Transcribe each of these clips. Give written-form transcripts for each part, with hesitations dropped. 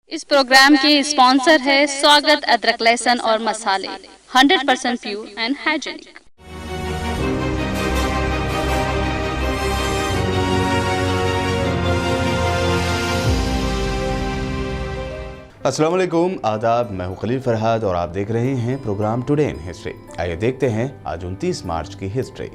इस प्रोग्राम के स्पॉन्सर है स्वागत अदरक लहसुन और मसाले 100% प्योर एंड हाइजीनिक। अस्सलाम वालेकुम, आदाब। मैं हूं खलील फरहाद और आप देख रहे हैं प्रोग्राम टुडे इन हिस्ट्री। आइए देखते हैं आज 29 मार्च की हिस्ट्री।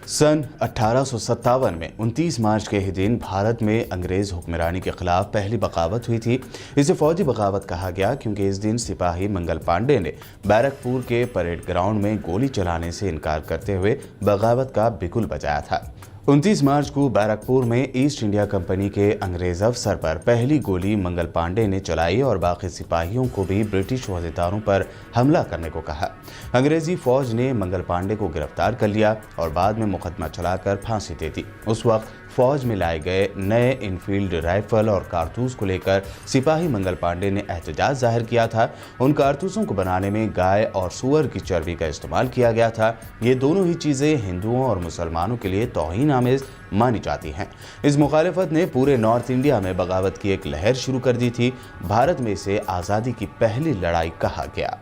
सन 1857 में 29 मार्च के ही दिन भारत में अंग्रेज हुक्मरानी के खिलाफ पहली बगावत हुई थी। इसे फौजी बगावत कहा गया क्योंकि इस दिन सिपाही मंगल पांडे ने बैरकपुर के परेड ग्राउंड में गोली चलाने से इनकार करते हुए बगावत का बिगुल बजाया था। 29 मार्च को बैरकपुर में ईस्ट इंडिया कंपनी के अंग्रेज अफसर पर पहली गोली मंगल पांडे ने चलाई और बाकी सिपाहियों को भी ब्रिटिश वज़ीदारों पर हमला करने को कहा। अंग्रेजी फौज ने मंगल पांडे को गिरफ्तार कर लिया और बाद में मुकदमा चलाकर फांसी दे दी। उस वक्त फौज में लाए गए नए इनफील्ड राइफल और कारतूस को लेकर सिपाही मंगल पांडे ने एहतजाज जाहिर किया था। उन कारतूसों को बनाने में गाय और सूअर की चर्बी का इस्तेमाल किया गया था। ये दोनों ही चीज़ें हिंदुओं और मुसलमानों के लिए तौहीन आमेज मानी जाती हैं। इस मुखालिफत ने पूरे नॉर्थ इंडिया में बगावत की एक लहर शुरू कर दी थी। भारत में इसे आज़ादी की पहली लड़ाई कहा गया।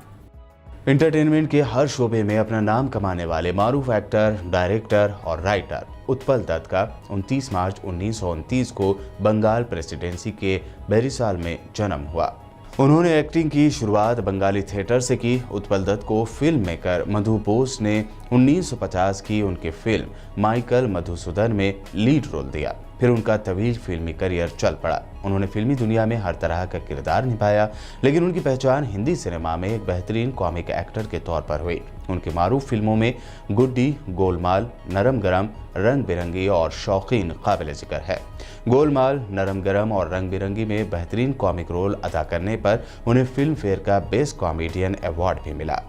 एंटरटेनमेंट के हर शोबे में अपना नाम कमाने वाले मारूफ एक्टर, डायरेक्टर और राइटर उत्पल दत्त का 29 मार्च 1929 को बंगाल प्रेसिडेंसी के बेरिसाल में जन्म हुआ। उन्होंने एक्टिंग की शुरुआत बंगाली थिएटर से की। उत्पल दत्त को फिल्म मेकर मधु बोस ने 1950 की उनकी फिल्म माइकल मधुसूदन में लीड रोल दिया। फिर उनका तवील फिल्मी करियर चल पड़ा। उन्होंने फिल्मी दुनिया में हर तरह का किरदार निभाया, लेकिन उनकी पहचान हिंदी सिनेमा में एक बेहतरीन कॉमिक एक्टर के तौर पर हुई। उनकी मारूफ फिल्मों में गुड्डी, गोलमाल, नरम गरम, रंग बिरंगी और शौकीन काबिल जिक्र है। गोलमाल, नरम गरम और रंग बिरंगी में बेहतरीन कॉमिक रोल अदा करने पर उन्हें फिल्म फेयर का बेस्ट कॉमेडियन अवार्ड भी मिला।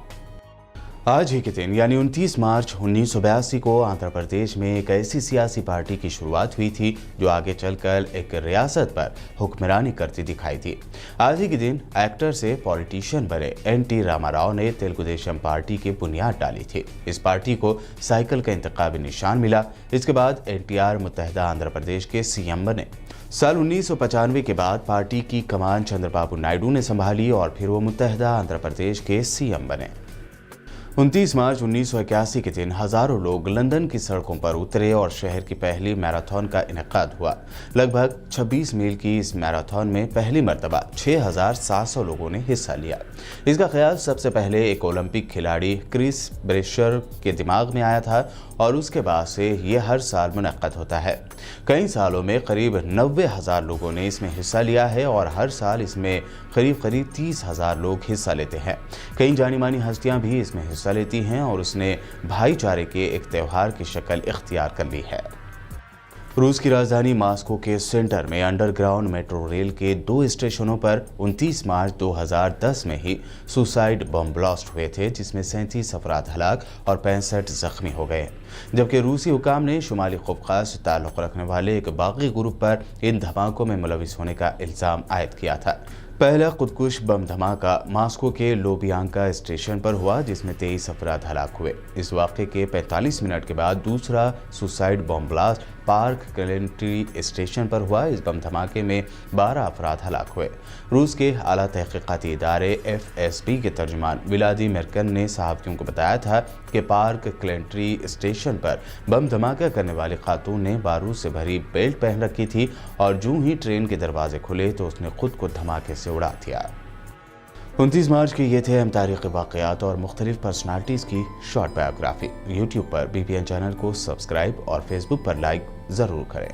आज ही के दिन यानी 29 मार्च 1982 को आंध्र प्रदेश में एक ऐसी सियासी पार्टी की शुरुआत हुई थी जो आगे चलकर एक रियासत पर हुक्मरानी करती दिखाई दी। आज ही के दिन एक्टर से पॉलिटिशियन बने एन.टी. रामाराव ने तेलुगु देशम पार्टी की बुनियाद डाली थी। इस पार्टी को साइकिल का इंतखाबी निशान मिला। इसके बाद एन.टी.आर. मुत्तहदा आंध्र प्रदेश के सीएम बने। साल 1995 के बाद पार्टी की कमान चंद्रबाबू नायडू ने संभाली और फिर वो मुत्तहदा आंध्र प्रदेश के सीएम बने। 29 मार्च 1981 के दिन हजारों लोग लंदन की सड़कों पर उतरे और शहर की पहली मैराथन का इनेकाद हुआ। लगभग 26 मील की इस मैराथन में पहली मर्तबा 6,700 लोगों ने हिस्सा लिया। इसका ख्याल सबसे पहले एक ओलंपिक खिलाड़ी क्रिस ब्रेशर के दिमाग में आया था और उसके बाद से ये हर साल मुनक्कद होता है। कई सालों में करीब 90,000 लोगों ने इसमें हिस्सा लिया है और हर साल इसमें करीब 30,000 लोग हिस्सा लेते हैं। कई जानी मानी हस्तियां भी इसमें हिस्सा लेती हैं और उसने भाईचारे के एक त्यौहार की शक्ल इख्तियार कर ली है। रूस की राजधानी मॉस्को के सेंटर में अंडरग्राउंड मेट्रो रेल के 2 स्टेशनों पर 29 मार्च 2010 में ही सुसाइड बम ब्लास्ट हुए थे, जिसमें 37 अफराद हलाक और 65 जख्मी हो गए। जबकि रूसी हुकाम ने शुमाली कौकाज़ से ताल्लुक़ रखने वाले एक बागी ग्रुप पर इन धमाकों में मुलविस होने का इल्ज़ाम आयद किया था। पहला खुदकुश बम धमाका मॉस्को के लोबियांका स्टेशन पर हुआ, जिसमें 23 अफराद हलाक हुए। इस वाक़े के 45 मिनट के बाद दूसरा सुसाइड बम ब्लास्ट पार्क कलेंट्री स्टेशन पर हुआ। इस बम धमाके में 12 अफराद हलाक हुए। रूस के आला तहकीकाती इदारे FSB के तर्जुमान व्लादिमीर कन ने सहाफ़ियों को बताया था कि पार्क कलेंट्री स्टेशन पर बम धमाका करने वाली खातून ने बारूद से भरी बेल्ट पहन रखी थी और यूं ही ट्रेन के दरवाजे खुले तो उसने खुद को धमाके से उड़ा दिया। 29 मार्च के ये थे अहम तारीख़ी वाक़यात और मुख्तलिफ पर्सनालिटीज़ की शॉर्ट बायोग्राफी। यूट्यूब पर BPN चैनल को सब्सक्राइब और फेसबुक पर लाइक ज़रूर करें।